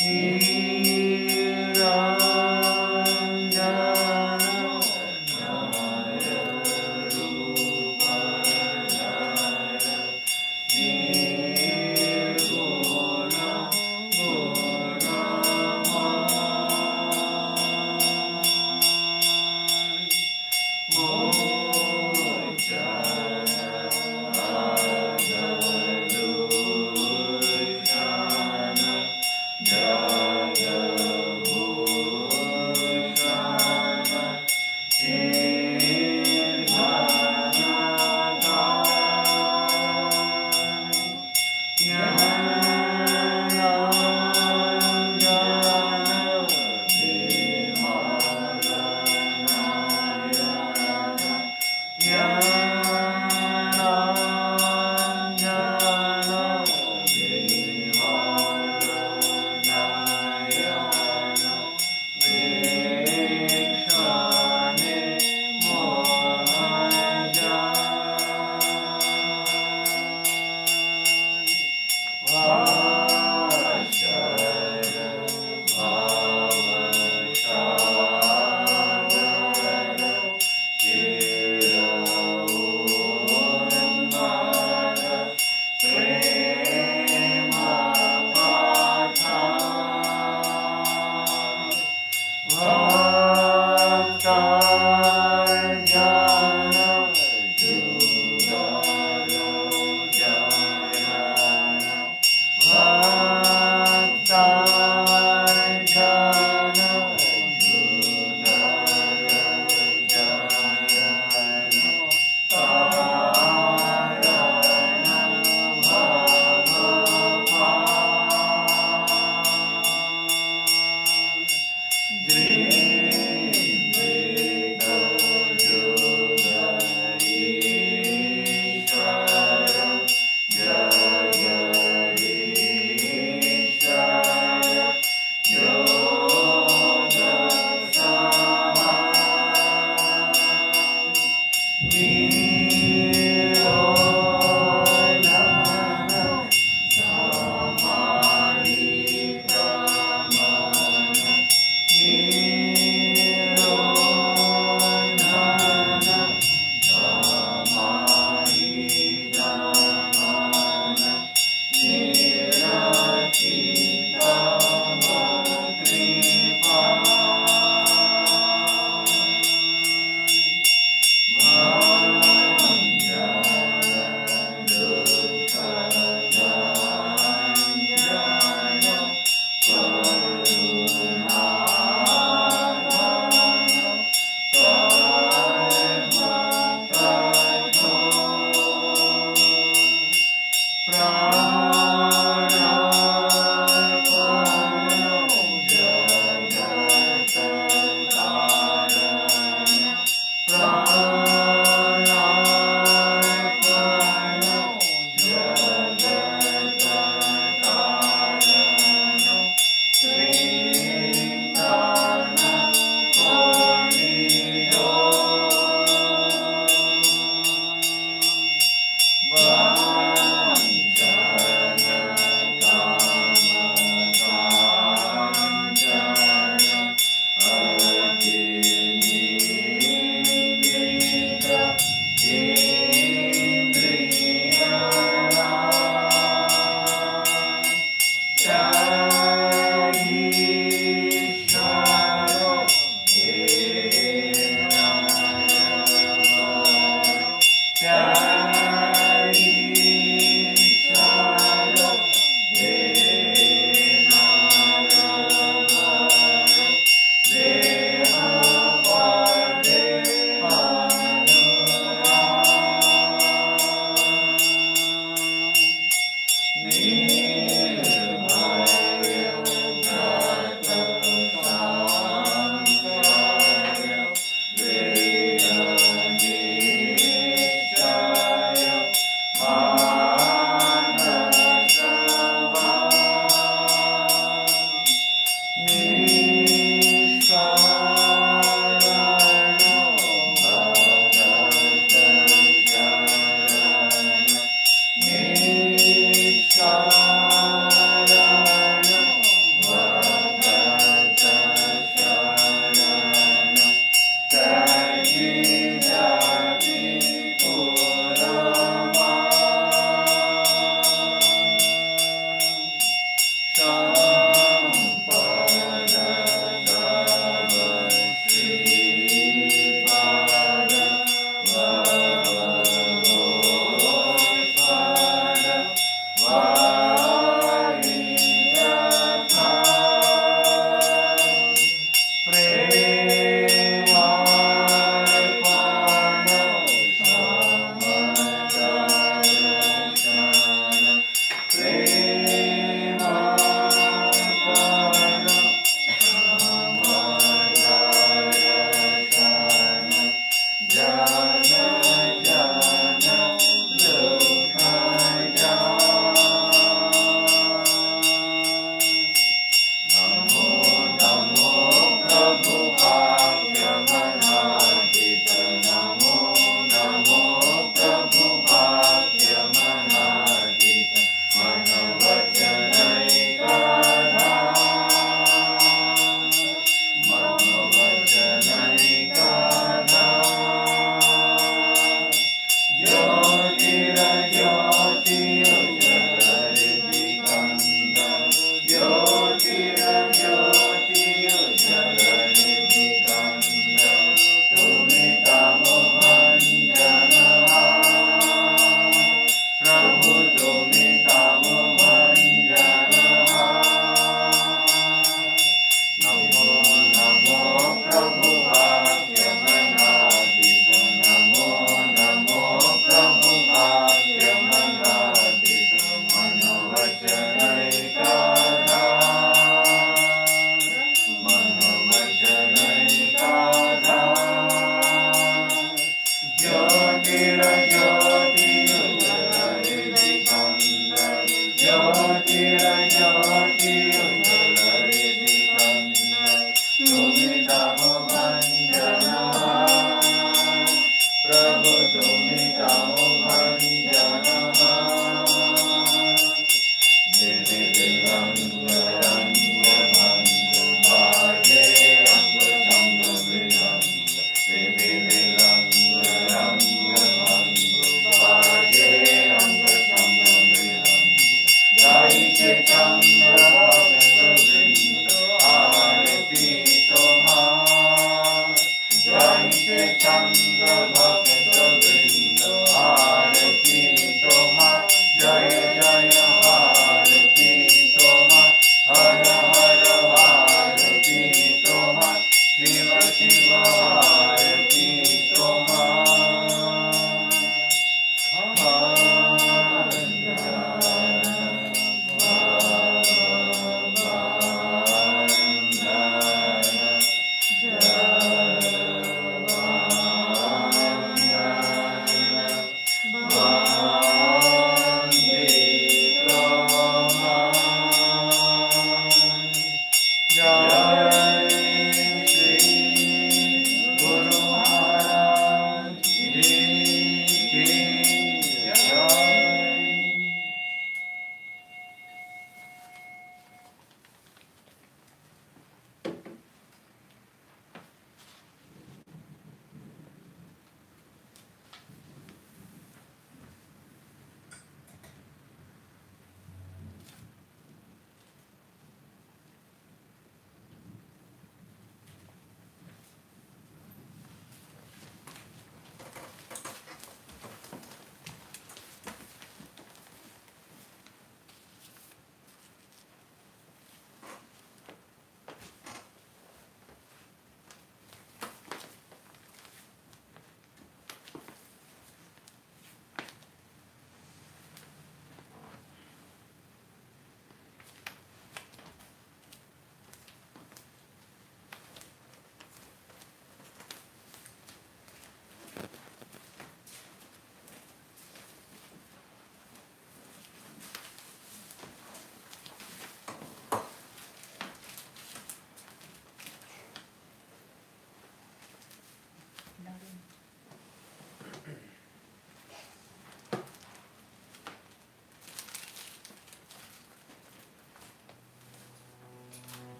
Jana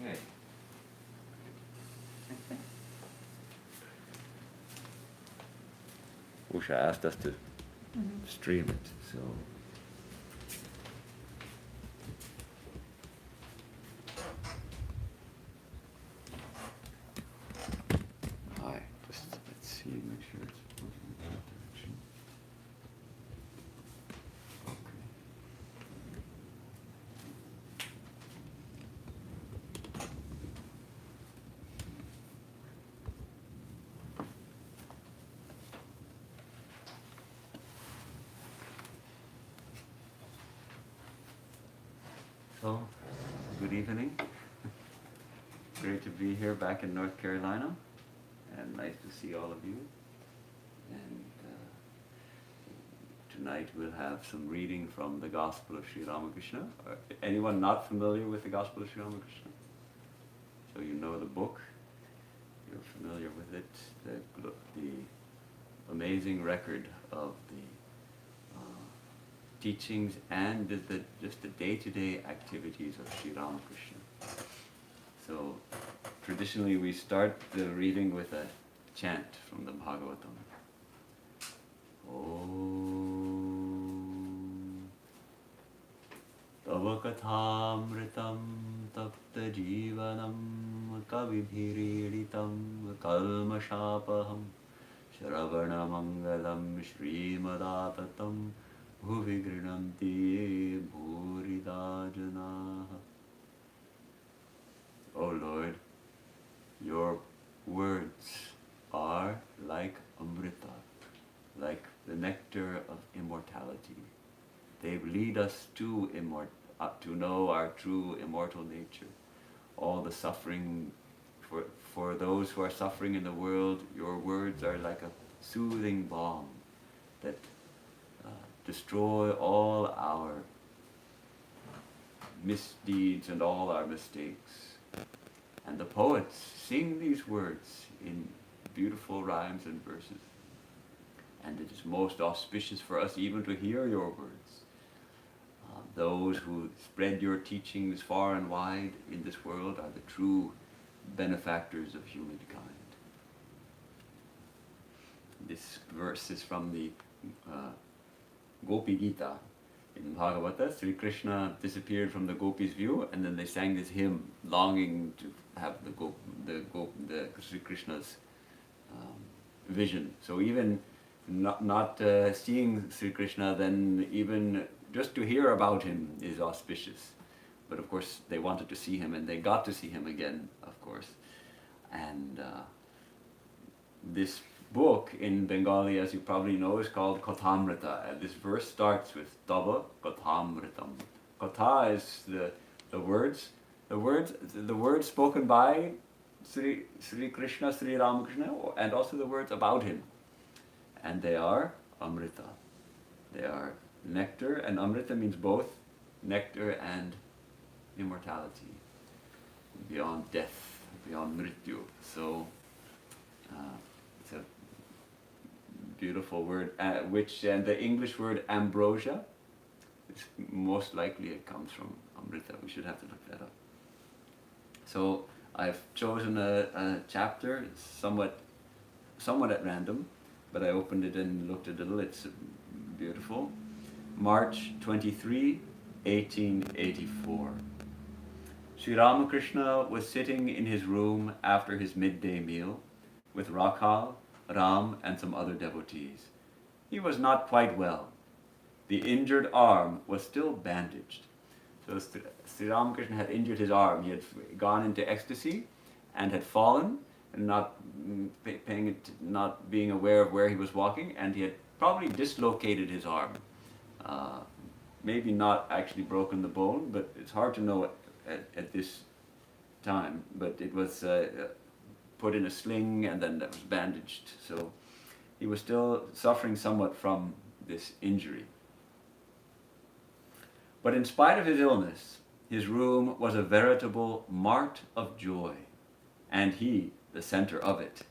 Okay. Usha asked us to stream it, so. Hi, just let's see, make sure it's pointing in that direction. Okay. So, good evening. Great to be here back in North Carolina, and nice to see all of you. And tonight we'll have some reading from the Gospel of Sri Ramakrishna. Anyone not familiar with the Gospel of Sri Ramakrishna? So you know the book, you're familiar with it, the amazing record of the teachings and just the day-to-day activities of Sri Ramakrishna. So traditionally we start the reading with a chant from the Bhagavatam. Om Tava Kathamritam Tapta Jivanam Kavibhiriritam Kalmashapaham Shravana Mangalam Shrimadapatam Bhuvi Grinanti Bhurida Janaha. O Lord, your words are like amrita, like the nectar of immortality. They lead us to to know our true immortal nature. All the suffering, for those who are suffering in the world, your words are like a soothing balm that destroy all our misdeeds and all our mistakes. And the poets sing these words in beautiful rhymes and verses. And it is most auspicious for us even to hear your words. Those who spread your teachings far and wide in this world are the true benefactors of humankind. This verse is from the Gopi Gita. In Bhagavata, Sri Krishna disappeared from the gopis' view, and then they sang this hymn, longing to have the Sri Krishna's vision. So even not seeing Sri Krishna, then even just to hear about him is auspicious. But of course, they wanted to see him, and they got to see him again, of course. And this book in Bengali, as you probably know, is called Kathamrita. And this verse starts with Tava Kathamritam. Katha is the words spoken by Sri Krishna, Sri Ramakrishna, and also the words about him. And they are Amrita. They are nectar, and Amrita means both nectar and immortality, beyond death, beyond Mrityu. So it's a beautiful word, and the English word ambrosia, it's most likely it comes from Amrita. We should have to look that up. So I've chosen a chapter, it's somewhat at random, but I opened it and looked a little. It's beautiful. March 23, 1884. Sri Ramakrishna was sitting in his room after his midday meal with Rakhal, Ram, and some other devotees. He was not quite well. The injured arm was still bandaged. So Sri Ramakrishna had injured his arm. He had gone into ecstasy and had fallen, and not being aware of where he was walking, and he had probably dislocated his arm. Maybe not actually broken the bone, but it's hard to know at this time. But it was put in a sling and then that was bandaged. So he was still suffering somewhat from this injury. But in spite of his illness, his room was a veritable mart of joy, and he the center of it.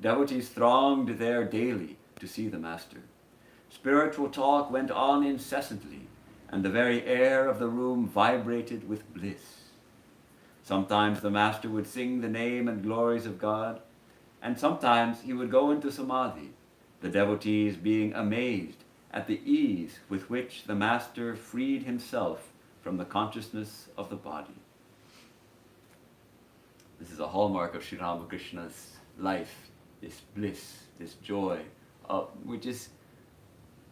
Devotees thronged there daily to see the Master. Spiritual talk went on incessantly, and the very air of the room vibrated with bliss. Sometimes the Master would sing the name and glories of God, and sometimes he would go into samadhi, the devotees being amazed at the ease with which the Master freed himself from the consciousness of the body. This is a hallmark of Sri Ramakrishna's life, this bliss, this joy, which is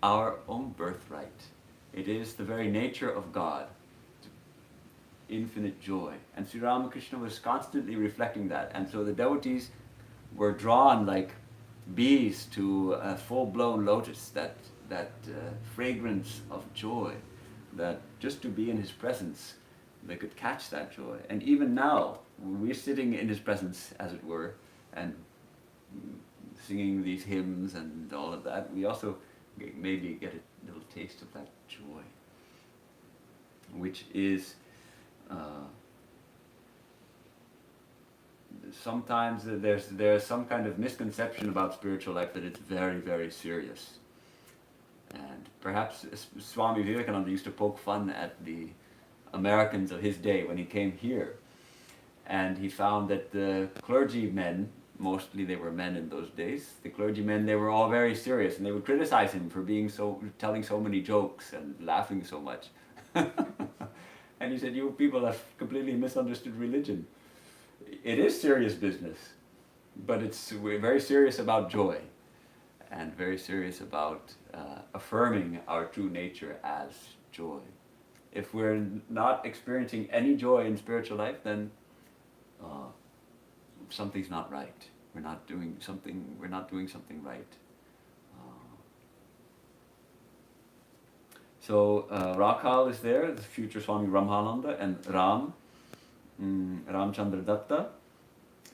our own birthright. It is the very nature of God, infinite joy. And Sri Ramakrishna was constantly reflecting that. And so the devotees were drawn like bees to a full-blown lotus, that fragrance of joy, that just to be in his presence, they could catch that joy. And even now, we're sitting in his presence, as it were, and singing these hymns and all of that, we also maybe get a little taste of that joy, which is sometimes there's some kind of misconception about spiritual life that it's very, very serious. And perhaps Swami Vivekananda used to poke fun at the Americans of his day when he came here. And he found that the clergymen, mostly they were men in those days, the clergymen, they were all very serious, and they would criticize him for telling so many jokes and laughing so much. And he said, you people have completely misunderstood religion. It is serious business, but we're very serious about joy, and very serious about affirming our true nature as joy. If we're not experiencing any joy in spiritual life, then something's not right. We're not doing something right. So Rakhal is there, the future Swami Brahmananda, and Ramchandra Datta.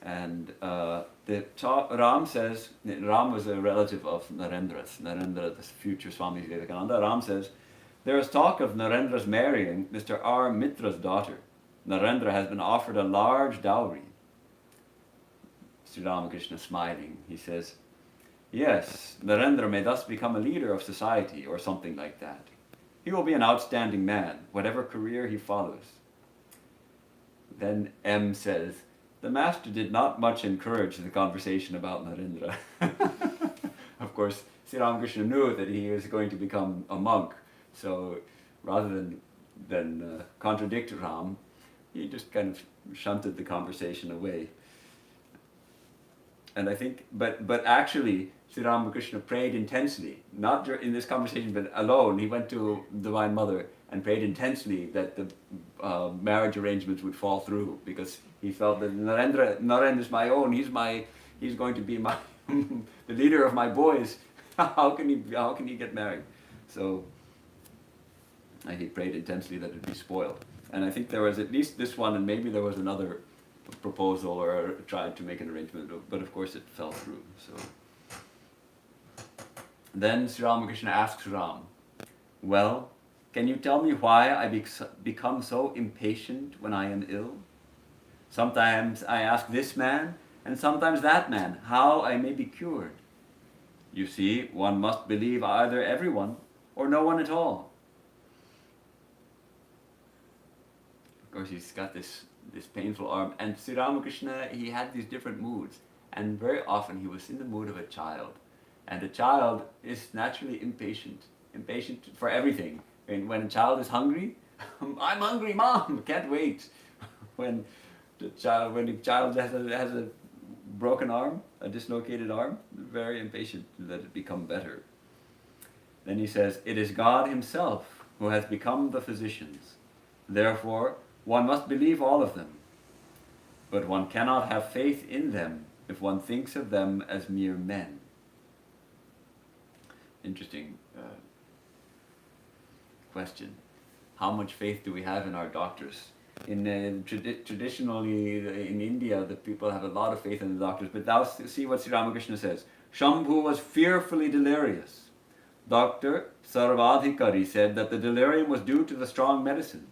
And Ram says, Ram was a relative of Narendra's. Narendra, the future Swami Vivekananda. Ram says, there is talk of Narendra's marrying Mr. R. Mitra's daughter. Narendra has been offered a large dowry. Sri Ramakrishna smiling, he says, yes, Narendra may thus become a leader of society or something like that. He will be an outstanding man, whatever career he follows. Then M says, the master did not much encourage the conversation about Narendra. Of course, Sri Ramakrishna knew that he was going to become a monk, so rather than contradict Ram, he just kind of shunted the conversation away. And I think, but actually, Sri Ramakrishna prayed intensely, not in this conversation, but alone. He went to Divine Mother and prayed intensely that the marriage arrangements would fall through, because he felt that Narendra is my own. He's going to be my the leader of my boys. How can he get married? So he prayed intensely that it be spoiled. And I think there was at least this one, and maybe there was another proposal or tried to make an arrangement, but of course it fell through. So then Sri Ramakrishna asks Ram, well, can you tell me why I become so impatient when I am ill? Sometimes I ask this man, and sometimes that man, how I may be cured. You see, one must believe either everyone or no one at all. Of course, he's got this painful arm, and Sri Ramakrishna, he had these different moods, and very often he was in the mood of a child, and a child is naturally impatient for everything. And when a child is hungry, I'm hungry, Mom, can't wait. When the child has a broken arm, a dislocated arm, very impatient to let it become better. Then he says, it is God himself who has become the physicians. Therefore, one must believe all of them. But one cannot have faith in them if one thinks of them as mere men. Interesting question. How much faith do we have in our doctors? Traditionally in India, the people have a lot of faith in the doctors, but now see what Sri Ramakrishna says. Shambhu was fearfully delirious. Dr. Sarvadhikari said that the delirium was due to the strong medicine.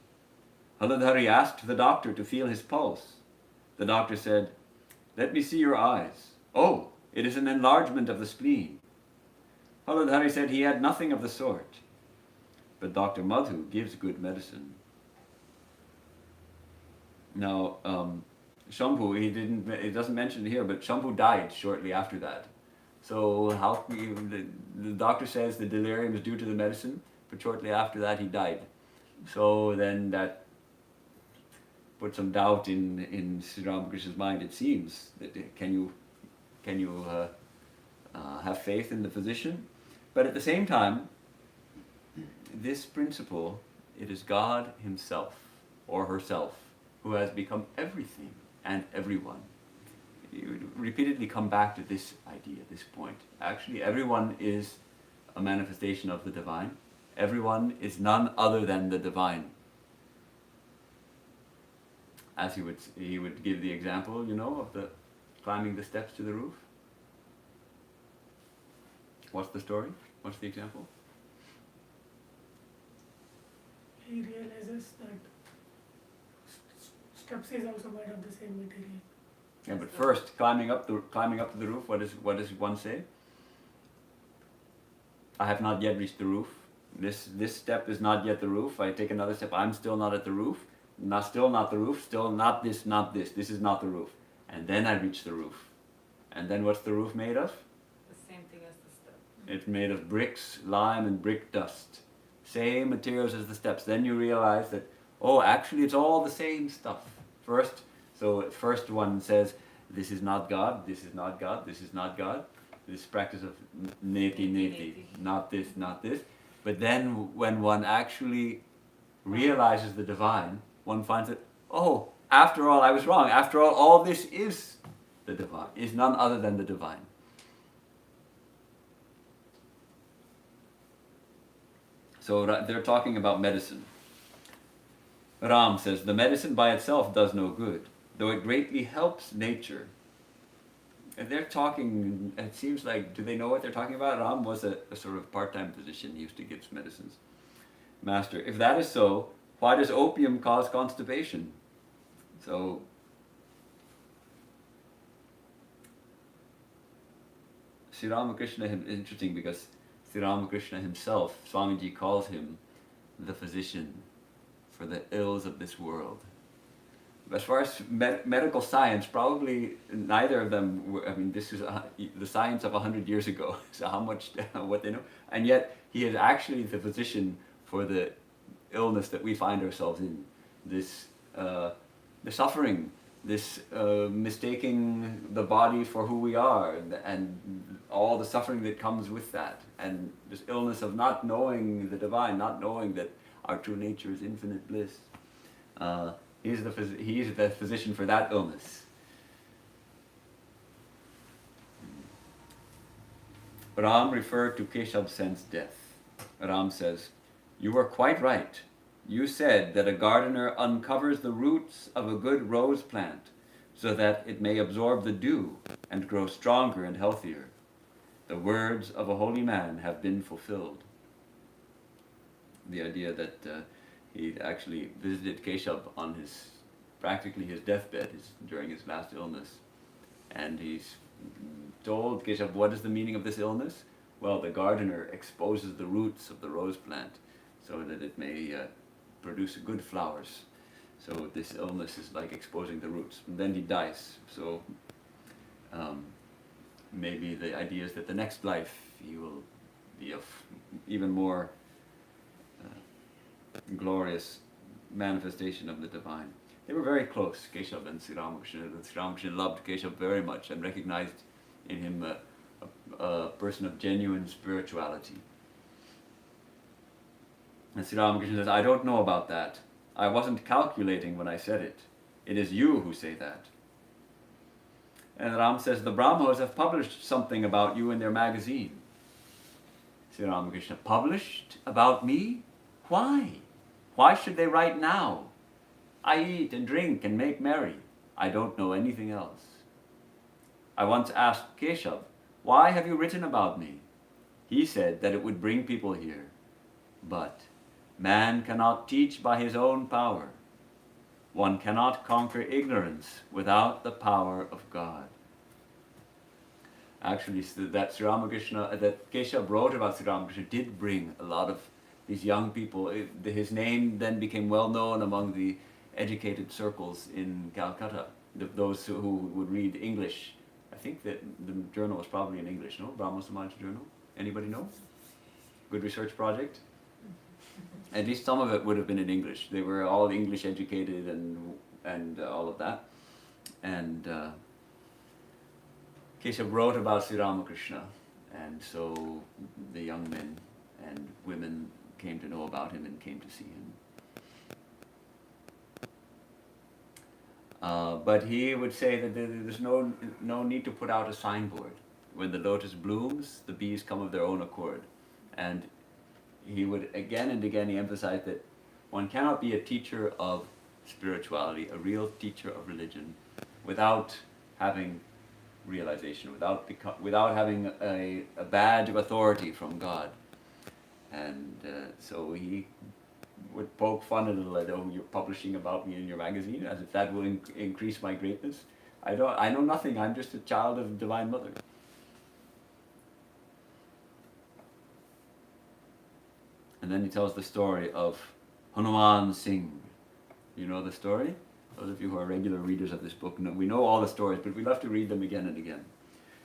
Haladhari asked the doctor to feel his pulse. The doctor said, let me see your eyes. Oh, it is an enlargement of the spleen. Haladhari said he had nothing of the sort. But Dr. Madhu gives good medicine. Now, Shambhu, it doesn't mention it here, but Shambhu died shortly after that. So the doctor says the delirium is due to the medicine, but shortly after that he died. So then that put some doubt in Sri Ramakrishna's mind, it seems. That can you have faith in the physician? But at the same time, this principle, it is God himself or herself who has become everything and everyone. You repeatedly come back to this idea, this point. Actually, everyone is a manifestation of the divine. Everyone is none other than the divine. As he would give the example, of the climbing the steps to the roof. What's the story? What's the example? He realizes that steps is also made of the same material. Yeah, but first, climbing up to the roof, what does one say? I have not yet reached the roof. This step is not yet the roof. I take another step. I'm still not at the roof. Still not the roof. Still not this. Not this. This is not the roof. And then I reach the roof. And then what's the roof made of? The same thing as the step. It's made of bricks, lime, and brick dust. Same materials as the steps. Then you realize that, actually it's all the same stuff. First one says, this is not God, this is not God, this is not God. This practice of neti, not this, not this. But then when one actually realizes the divine, one finds that, after all, I was wrong. After all this is the divine, is none other than the divine. So they're talking about medicine. Ram says, the medicine by itself does no good, though it greatly helps nature. And they're talking, it seems like, do they know what they're talking about? Ram was a sort of part-time physician. He used to give medicines. Master, if that is so, why does opium cause constipation? So, Sri Ramakrishna is interesting because Sri Ramakrishna himself, Swamiji calls him the physician for the ills of this world. As far as medical science, probably neither of them, this is the science of 100 years ago, so how much, what they know. And yet, he is actually the physician for the illness that we find ourselves in. This, the suffering, this mistaking the body for who we are, and all the suffering that comes with that. And this illness of not knowing the divine, not knowing that our true nature is infinite bliss. He's the physician for that illness. Ram referred to Keshav Sen's death. Ram says, you were quite right. You said that a gardener uncovers the roots of a good rose plant so that it may absorb the dew and grow stronger and healthier. The words of a holy man have been fulfilled. The idea that he actually visited Keshav on practically his deathbed during his last illness. And he's told Keshav, what is the meaning of this illness? Well, the gardener exposes the roots of the rose plant so that it may produce good flowers. So this illness is like exposing the roots. And then he dies. So maybe the idea is that the next life he will be of even more glorious manifestation of the divine. They were very close, Keshav and Sri Ramakrishna. Sri Ramakrishna loved Keshav very much and recognized in him a person of genuine spirituality. And Sri Ramakrishna says, I don't know about that. I wasn't calculating when I said it. It is you who say that. And Ram says, the Brahmos have published something about you in their magazine. Sri Ramakrishna, published about me? Why? Why should they write now? I eat and drink and make merry. I don't know anything else. I once asked Keshav, why have you written about me? He said that it would bring people here. But man cannot teach by his own power. One cannot conquer ignorance without the power of God. Actually, that Sri Ramakrishna, that Keshav wrote about Sri Ramakrishna did bring a lot of these young people. His name then became well known among the educated circles in Calcutta, those who would read English. I think that the journal was probably in English, no? Brahmo Samaj Journal? Anybody know? Good research project? At least some of it would have been in English. They were all English educated and all of that. And Keshav wrote about Sri Ramakrishna, and so the young men and women came to know about him and came to see him. But he would say that there's no need to put out a signboard. When the lotus blooms, the bees come of their own accord. And he would again and again, he emphasized that one cannot be a teacher of spirituality, a real teacher of religion, without having realization, without having a badge of authority from God. And so he would poke fun a little at, oh, you're publishing about me in your magazine, as if that will increase my greatness. I know nothing, I'm just a child of Divine Mother. And then he tells the story of Hanuman Singh. You know the story? Those of you who are regular readers of this book, we know all the stories, but we love to read them again and again.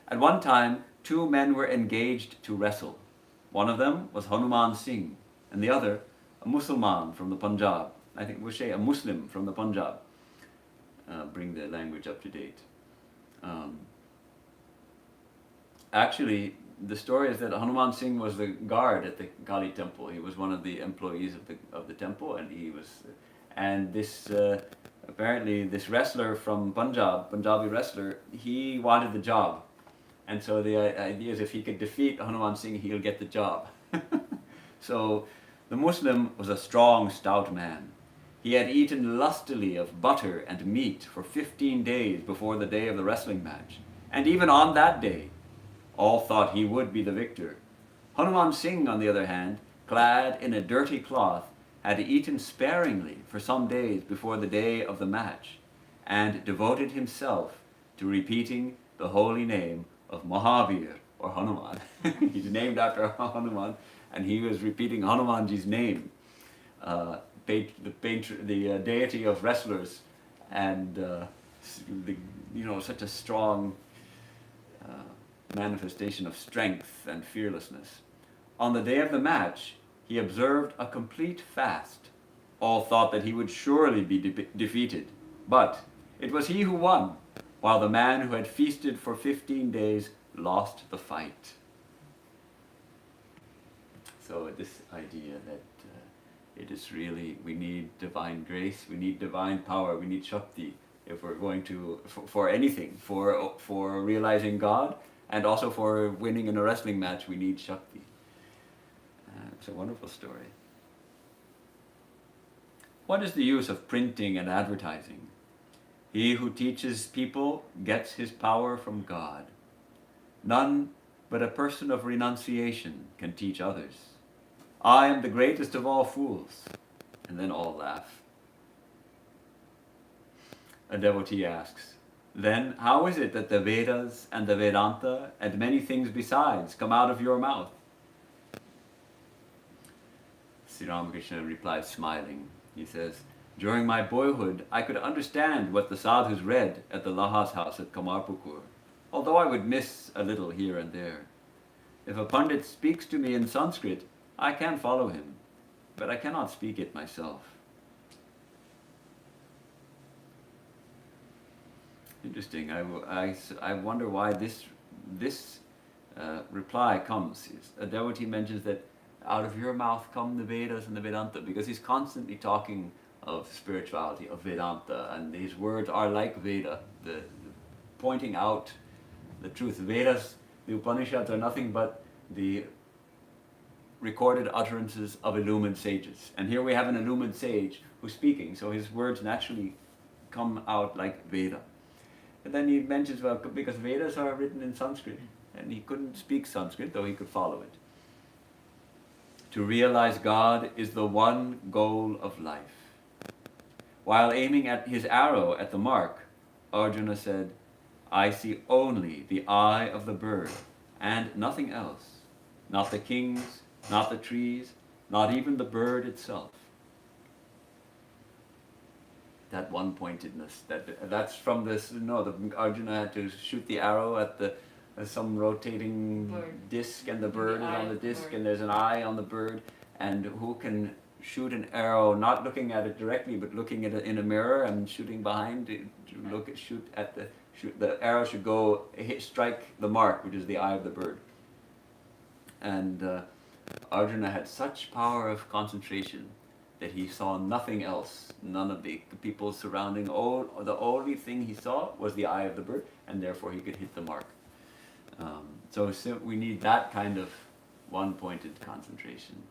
At one time, two men were engaged to wrestle. One of them was Hanuman Singh, and the other, a Muslim from the Punjab. I think we'll say a Muslim from the Punjab. Bring the language up to date. Actually, the story is that Hanuman Singh was the guard at the Kali temple. He was one of the employees of the temple, and this apparently this wrestler from Punjabi wrestler, he wanted the job. And so the idea is if he could defeat Hanuman Singh, he'll get the job. So the Muslim was a strong, stout man. He had eaten lustily of butter and meat for 15 days before the day of the wrestling match. And even on that day, all thought he would be the victor. Hanuman Singh, on the other hand, clad in a dirty cloth, had eaten sparingly for some days before the day of the match, and devoted himself to repeating the holy name of Mahavir, or Hanuman. He's named after Hanuman, and he was repeating Hanumanji's name, the deity of wrestlers, and such a strong manifestation of strength and fearlessness. On the day of the match, he observed a complete fast. All thought that he would surely be defeated, but it was he who won, while the man who had feasted for 15 days lost the fight. So this idea that it is really, we need divine grace, we need divine power, we need Shakti if we're going to, for anything, for realizing God, and also for winning in a wrestling match, we need Shakti. It's a wonderful story. What is the use of printing and advertising? He who teaches people gets his power from God. None but a person of renunciation can teach others. I am the greatest of all fools. And then all laugh. A devotee asks, then how is it that the Vedas and the Vedanta and many things besides come out of your mouth? Sri Ramakrishna replies smiling. He says, during my boyhood I could understand what the sadhus read at the Laha's house at Kamarpukur, although I would miss a little here and there. If a Pandit speaks to me in Sanskrit, I can follow him, but I cannot speak it myself. Interesting. I wonder why this reply comes. A devotee mentions that out of your mouth come the Vedas and the Vedanta, because he's constantly talking of spirituality, of Vedanta, and his words are like Veda, pointing out the truth. Vedas, the Upanishads, are nothing but the recorded utterances of illumined sages. And here we have an illumined sage who's speaking, so his words naturally come out like Veda. And then he mentions, well, because Vedas are written in Sanskrit, and he couldn't speak Sanskrit, though he could follow it. To realize God is the one goal of life. While aiming at his arrow at the mark, Arjuna said, I see only the eye of the bird, and nothing else. Not the kings, not the trees, not even the bird itself. That one-pointedness, that's from this, Arjuna had to shoot the arrow at some rotating bird. disc, and the bird is on the disc, bird. and there's an eye on the bird, and who can shoot an arrow not looking at it directly, but looking at it in a mirror and shooting behind it, the arrow should go strike the mark, which is the eye of the bird. And Arjuna had such power of concentration that he saw nothing else, none of the people surrounding. The only thing he saw was the eye of the bird, and therefore he could hit the mark. So we need that kind of one-pointed concentration.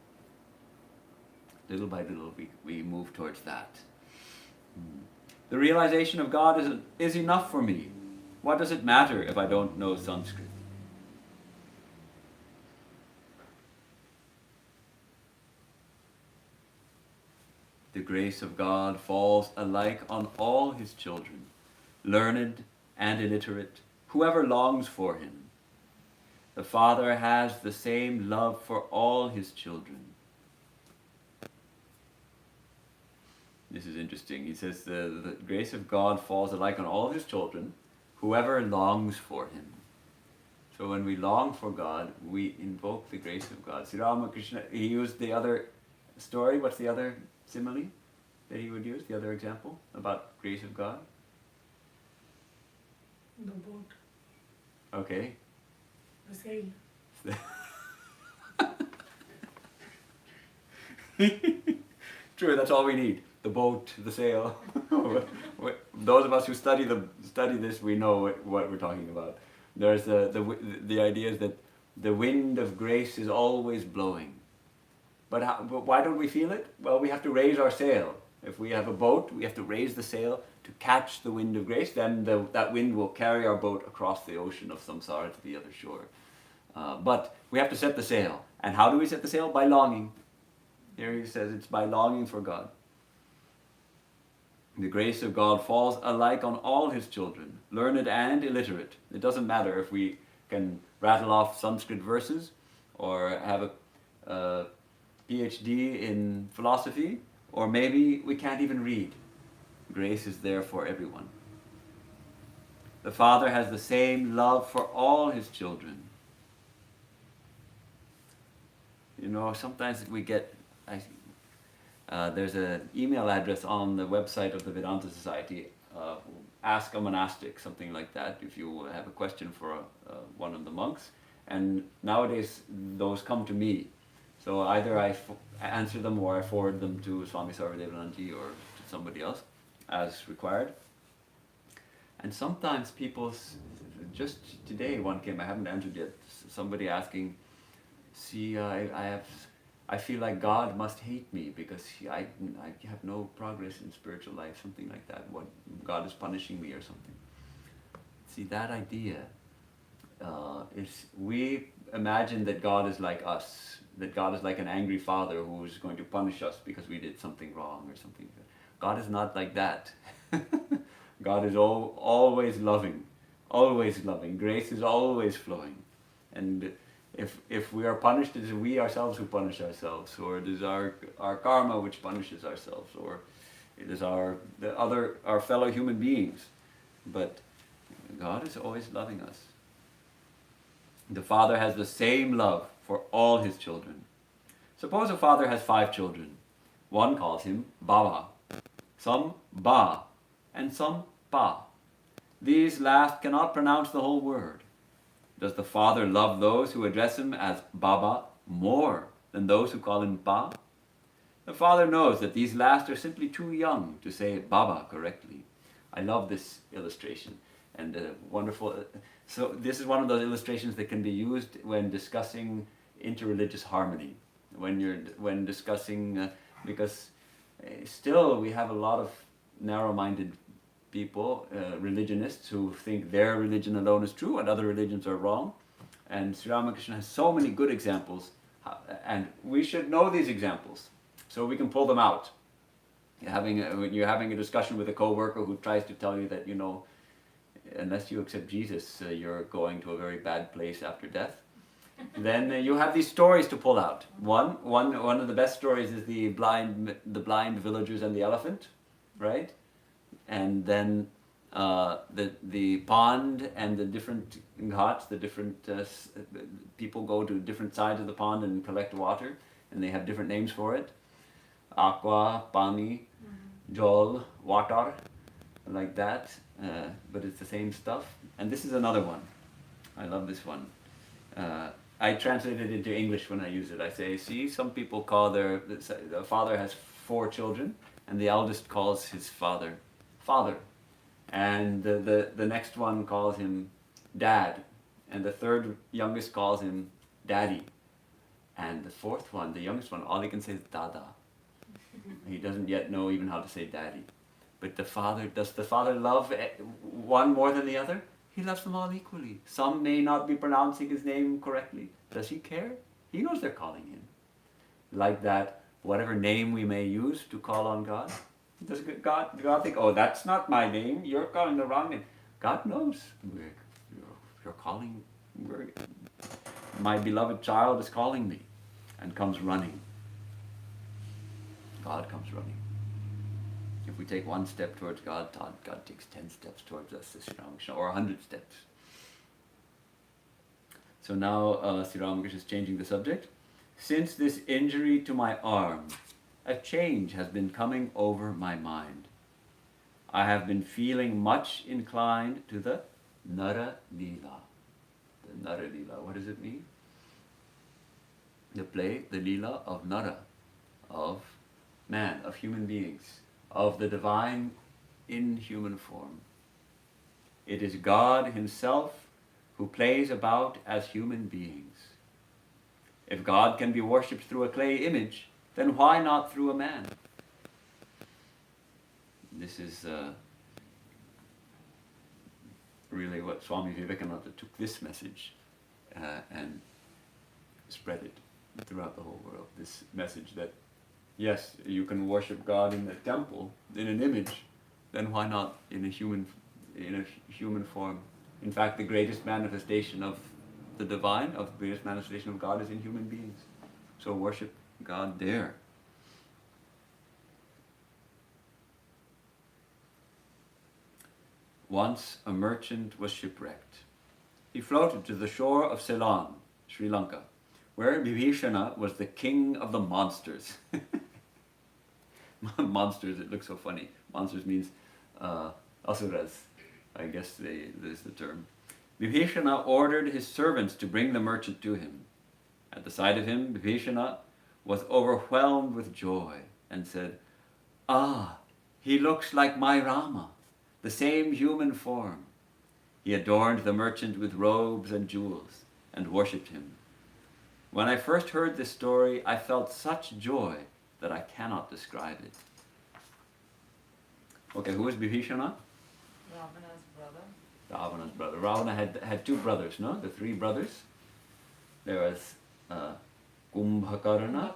Little by little we move towards that. The realization of God is enough for me. What does it matter if I don't know Sanskrit? The grace of God falls alike on all his children, learned and illiterate, whoever longs for him. The Father has the same love for all his children. This is interesting. He says the grace of God falls alike on all his children, whoever longs for him. So when we long for God, we invoke the grace of God. Sri Ramakrishna, he used the other story. What's the other simile that he would use, the other example about grace of God? The boat, Okay. the sail. True, that's all we need. the boat, the sail. Those of us who study this, we know what we're talking about. There's the idea is that the wind of grace is always blowing. But why don't we feel it? Well, we have to raise our sail. If we have a boat, we have to raise the sail to catch the wind of grace. Then that wind will carry our boat across the ocean of samsara to the other shore. But we have to set the sail. And how do we set the sail? By longing. Here he says it's by longing for God. The grace of God falls alike on all his children, learned and illiterate. It doesn't matter if we can rattle off Sanskrit verses or have a PhD in philosophy, or maybe we can't even read. Grace is there for everyone. The Father has the same love for all his children. You know, sometimes we get... there's an email address on the website of the Vedanta Society, Ask a Monastic, something like that, if you have a question for one of the monks. And nowadays, those come to me. So either I answer them or I forward them to Swami Sarvadevananji or to somebody else, as required. And sometimes people, just today one came, I haven't answered yet, somebody asking, see, I feel like God must hate me because I have no progress in spiritual life, something like that. What, God is punishing me or something. See, that idea is, we imagine that God is like us, that God is like an angry father who is going to punish us because we did something wrong or something. God is not like that. God is always loving, always loving. Grace is always flowing. And if we are punished, it is we ourselves who punish ourselves, or it is our karma which punishes ourselves, or it is our fellow human beings. But God is always loving us. The Father has the same love for all his children. Suppose a father has 5 children. One calls him Baba, some Ba, and some Pa. These last cannot pronounce the whole word. Does the father love those who address him as Baba more than those who call him Pa? The father knows that these last are simply too young to say Baba correctly. I love this illustration, and wonderful. So this is one of those illustrations that can be used when discussing interreligious harmony, when discussing, because still we have a lot of narrow-minded people, religionists, who think their religion alone is true and other religions are wrong. And Sri Ramakrishna has so many good examples, and we should know these examples so we can pull them out. When you're having a discussion with a co-worker who tries to tell you that, you know, unless you accept Jesus, you're going to a very bad place after death, then you have these stories to pull out. One of the best stories is the blind villagers and the elephant, right? And then the pond and the different ghats, the different people go to different sides of the pond and collect water, and they have different names for it. Aqua, pani, jol, water, like that. But it's the same stuff. And this is another one. I love this one. I translate it into English when I use it. I say, see, some people call the father has 4 children, and the eldest calls his father, and the next one calls him dad, and the third youngest calls him daddy, and the fourth one, the youngest one, all he can say is dada. He doesn't yet know even how to say daddy. But does the father love one more than the other? He loves them all equally. Some may not be pronouncing his name correctly. Does he care? He knows they're calling him. Like that, whatever name we may use to call on God, does God think, oh, that's not my name, you're calling the wrong name? God knows. You're calling, my beloved child is calling me, and comes running. God comes running. If we take 1 step towards God, God takes 10 steps towards us, Sri Ramakrishna, or 100 steps. So now Sri Ramakrishna is changing the subject. Since this injury to my arm, a change has been coming over my mind. I have been feeling much inclined to the Nara Leela. The Nara Leela, what does it mean? The play, the Leela of Nara, of man, of human beings. of the divine in human form. It is God himself who plays about as human beings. If God can be worshipped through a clay image, then why not through a man? This is really what Swami Vivekananda took this message and spread it throughout the whole world. This message that, yes, you can worship God in a temple, in an image, then why not in a human form? In fact, the greatest manifestation of the divine, of the greatest manifestation of God is in human beings. So worship God there. Once a merchant was shipwrecked. He floated to the shore of Ceylon, Sri Lanka, where Vibhishana was the king of the monsters. Monsters, it looks so funny. Monsters means asuras, I guess is the term. Vibhishana ordered his servants to bring the merchant to him. At the sight of him, Vibhishana was overwhelmed with joy and said, "Ah, he looks like my Rama, the same human form." He adorned the merchant with robes and jewels and worshipped him. When I first heard this story, I felt such joy that I cannot describe it. Okay, who is Vibhishana? Ravana's brother. Ravana's brother. Ravana had two brothers, no? The three brothers. There was Kumbhakarna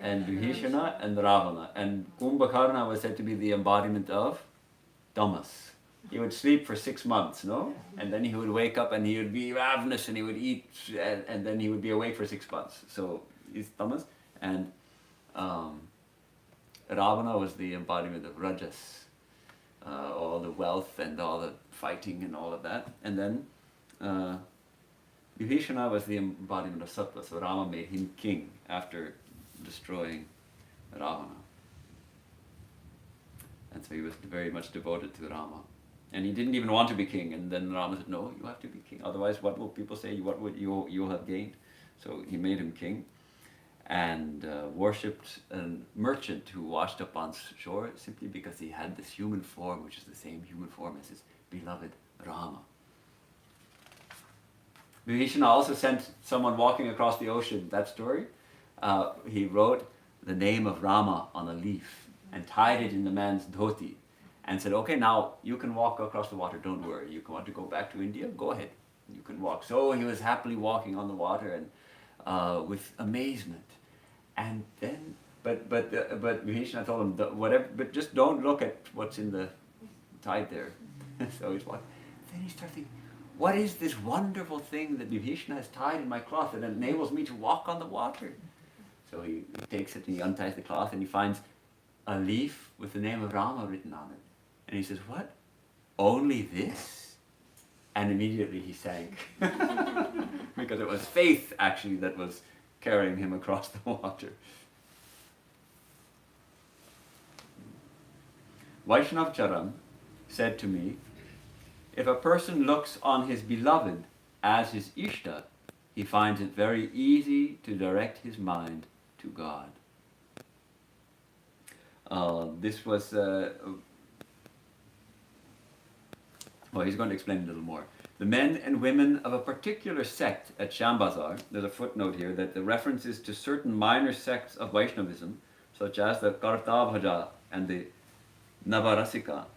and Vibhishana and Ravana. And Kumbhakarna was said to be the embodiment of tamas. He would sleep for 6 months, no? And then he would wake up and he would be ravenous and he would eat, and then he would be awake for 6 months. So he's tamas. And Ravana was the embodiment of rajas, all the wealth and all the fighting and all of that. And then Vibhishana was the embodiment of sattva, so Rama made him king after destroying Ravana. And so he was very much devoted to Rama. And he didn't even want to be king, and then Rama said, "No, you have to be king, otherwise what will people say, what would you have gained?" So he made him king, and worshipped a merchant who washed up on shore simply because he had this human form, which is the same human form as his beloved Rama. Vibhishana also sent someone walking across the ocean. That story, he wrote the name of Rama on a leaf and tied it in the man's dhoti and said, "Okay, now you can walk across the water, don't worry. You want to go back to India? Go ahead, you can walk." So he was happily walking on the water and with amazement. And then, but Vibhishana told him, "Whatever, but just don't look at what's in the tide there." So he's walking. Then he starts thinking, what is this wonderful thing that Vibhishana has tied in my cloth that enables me to walk on the water? So he takes it and he unties the cloth and he finds a leaf with the name of Rama written on it. And he says, "What? Only this?" And immediately he sank. Because it was faith actually that was carrying him across the water. Vaishnav Charan said to me, "If a person looks on his beloved as his Ishta, he finds it very easy to direct his mind to God." This was, well, he's going to explain a little more. The men and women of a particular sect at Shambhazar, there's a footnote here that the reference is to certain minor sects of Vaishnavism, such as the Kartabhaja and the Navarasika,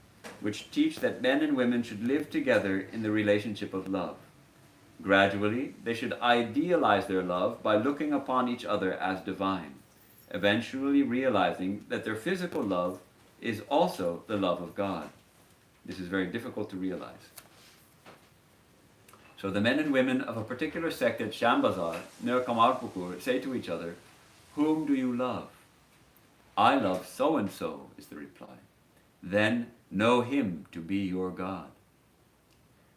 which teach that men and women should live together in the relationship of love. Gradually, they should idealize their love by looking upon each other as divine, eventually realizing that their physical love is also the love of God. This is very difficult to realize. So the men and women of a particular sect at Shambhazar, near Kamarpukur, say to each other, "Whom do you love?" "I love so-and-so," is the reply. "Then know him to be your God."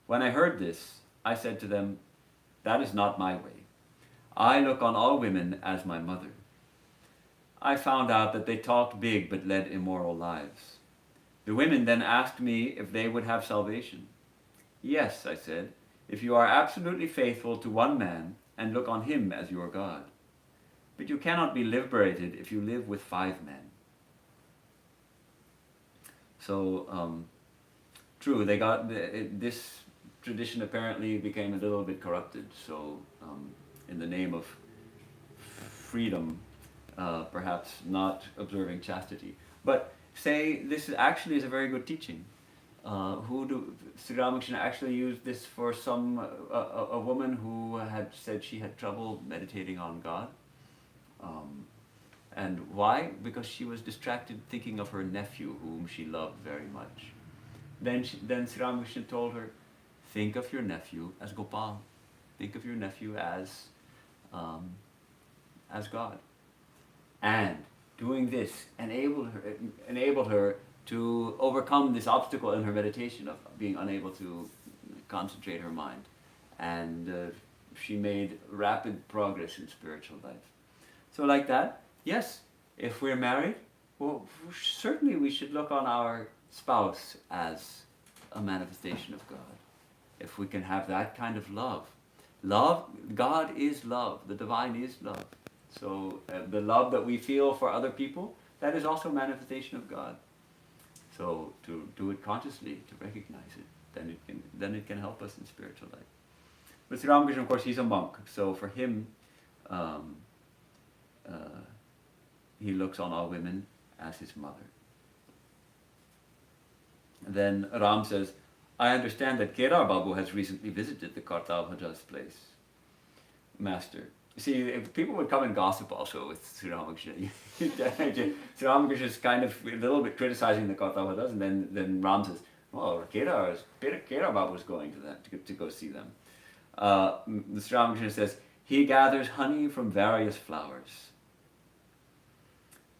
When I heard this, I said to them, "That is not my way. I look on all women as my mother." I found out that they talked big but led immoral lives. The women then asked me if they would have salvation. "Yes," I said, "if you are absolutely faithful to one man and look on him as your God. But you cannot be liberated if you live with 5 men." So, true, they got this tradition apparently became a little bit corrupted. So, in the name of freedom, perhaps not observing chastity. But say this actually is a very good teaching. Sri Ramakrishna actually used this for a woman who had said she had trouble meditating on God. And why? Because she was distracted thinking of her nephew, whom she loved very much. Then Sri Ramakrishna told her, think of your nephew as Gopal. Think of your nephew as God. And doing this enabled her to overcome this obstacle in her meditation of being unable to concentrate her mind. And she made rapid progress in spiritual life. So like that, yes, if we're married, well, certainly we should look on our spouse as a manifestation of God. If we can have that kind of love. Love, God is love. The divine is love. So the love that we feel for other people, that is also a manifestation of God. So to do it consciously, to recognize it, then it can help us in spiritual life. But Sri Ramakrishna, of course, he's a monk. So for him, he looks on all women as his mother. And then Ram says, I understand that Kedar Babu has recently visited the Kartavraja's place. Master. See, if people would come and gossip also with Sri Ramakrishna. Sri Ramakrishna is kind of a little bit criticizing the Kartavrajas, and then Ram says, well, Kedar Babu is going to them to go see them. The Sri Ramakrishna says, he gathers honey from various flowers.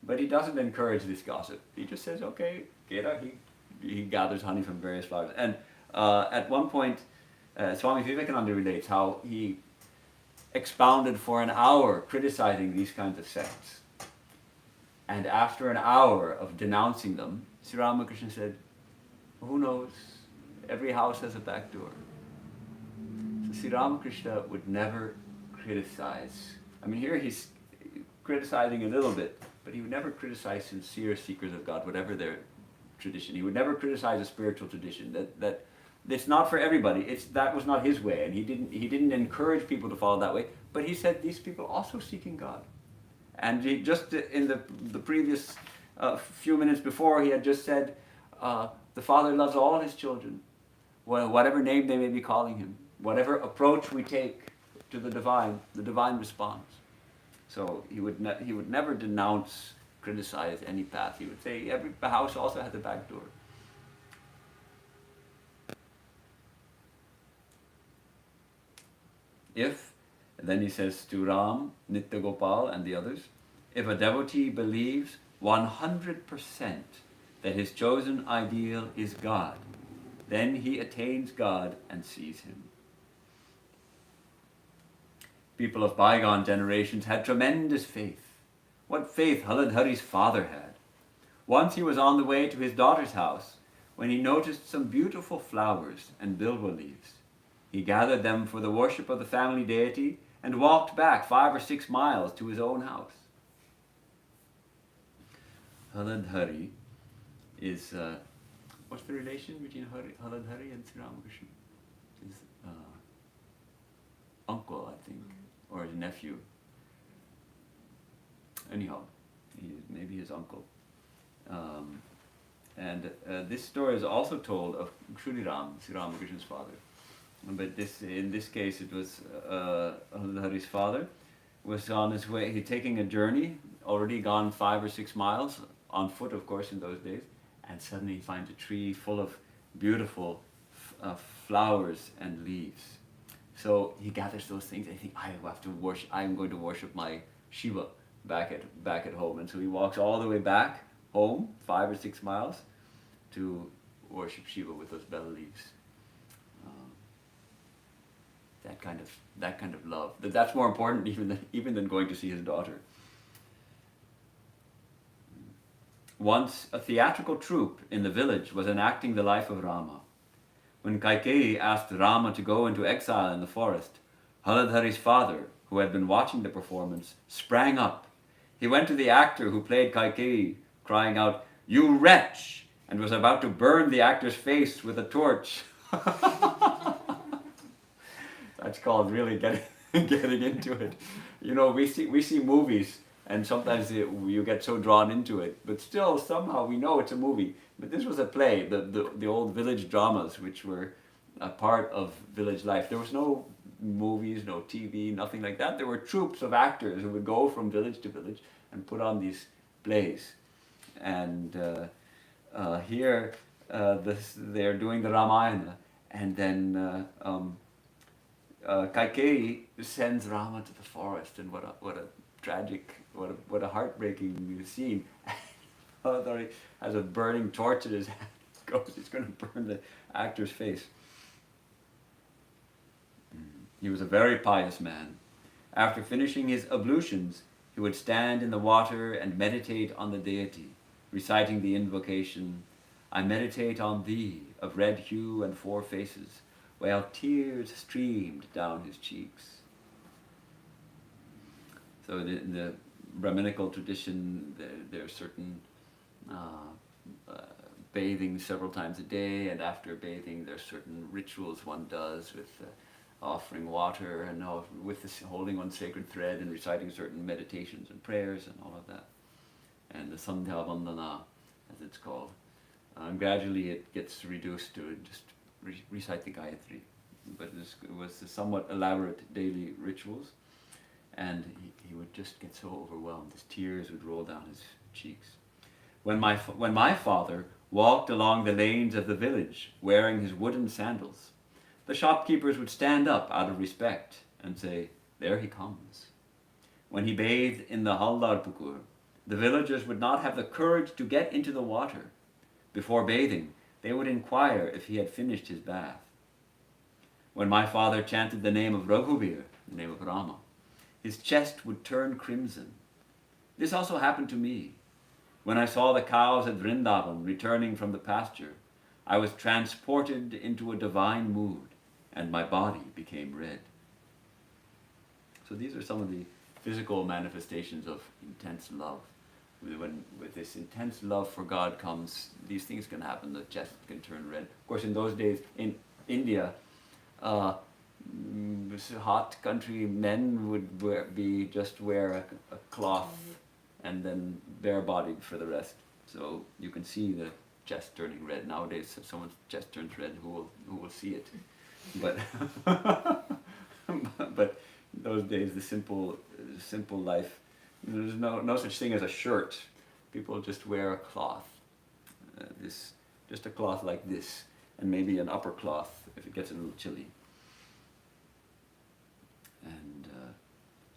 But he doesn't encourage this gossip. He just says, okay, Kedar, he gathers honey from various flowers. And at one point, Swami Vivekananda relates how he expounded for an hour criticizing these kinds of sects. And after an hour of denouncing them, Sri Ramakrishna said, who knows, every house has a back door. So Sri Ramakrishna would never criticize. I mean, here he's criticizing a little bit, but he would never criticize sincere seekers of God, whatever their tradition. He would never criticize a spiritual tradition. That it's not for everybody. That was not his way, and he didn't encourage people to follow that way. But he said these people also seeking God. And he just in the previous few minutes before, he had just said, the Father loves all his children, whatever name they may be calling him, whatever approach we take to the divine responds. So he would never denounce, criticize any path. He would say every house also has a back door. And then he says to Ram, Nitya Gopal and the others, if a devotee believes 100% that his chosen ideal is God, then he attains God and sees him. People of bygone generations had tremendous faith. What faith Haladhari's father had. Once he was on the way to his daughter's house when he noticed some beautiful flowers and bilwa leaves. He gathered them for the worship of the family deity and walked back 5 or 6 miles to his own house. Haladhari is, what's the relation between Haladhari and Sri Ramakrishna? His uncle, I think, or his nephew. Anyhow, maybe his uncle. And this story is also told of Sri Ramakrishna's father. But in this case, it was Haladhari's father was on his way, he taking a journey, already gone 5 or 6 miles, on foot, of course, in those days, and suddenly he finds a tree full of beautiful flowers and leaves. So he gathers those things. I think I'm going to worship my Shiva back at home. And so he walks all the way back home, 5 or 6 miles, to worship Shiva with those bell leaves. That kind of love. That's more important even than going to see his daughter. Once a theatrical troupe in the village was enacting the life of Rama. When Kaikeyi asked Rama to go into exile in the forest, Haladhari's father, who had been watching the performance, sprang up. He went to the actor who played Kaikeyi, crying out, "You wretch! and was about to burn the actor's face with a torch. That's called really getting into it. You know, we see movies, and sometimes you get so drawn into it, but still somehow we know it's a movie. But this was a play, the old village dramas, which were a part of village life. There was no movies, no TV, nothing like that. There were troops of actors who would go from village to village and put on these plays. And here they're doing the Ramayana, and then Kaikeyi sends Rama to the forest, and what a tragic, what a heartbreaking scene. Although he has a burning torch in his hand, he's going to burn the actor's face. He was a very pious man. After finishing his ablutions, he would stand in the water and meditate on the deity, reciting the invocation, "I meditate on thee, of red hue and four faces," while tears streamed down his cheeks. So in the Brahminical tradition, there are certain bathing several times a day, and after bathing there's certain rituals one does with offering water and with this, holding one sacred thread and reciting certain meditations and prayers and all of that. And the Sandhya Vandana, as it's called. And gradually it gets reduced to just recite the Gayatri. But it was somewhat elaborate daily rituals, and he would just get so overwhelmed. His tears would roll down his cheeks. When my father walked along the lanes of the village wearing his wooden sandals, the shopkeepers would stand up out of respect and say, "There he comes." When he bathed in the Haldar Pukur, the villagers would not have the courage to get into the water. Before bathing, they would inquire if he had finished his bath. When my father chanted the name of Raghubir, the name of Rama, his chest would turn crimson. This also happened to me. When I saw the cows at Vrindavan returning from the pasture, I was transported into a divine mood, and my body became red. So these are some of the physical manifestations of intense love. When with this intense love for God comes, these things can happen. The chest can turn red. Of course, in those days, in India, hot country men would wear a cloth and then bare-bodied for the rest. So you can see the chest turning red. Nowadays, if someone's chest turns red, who will see it? But but in those days, the simple life. There's no such thing as a shirt. People just wear a cloth. Just a cloth like this, and maybe an upper cloth if it gets a little chilly. And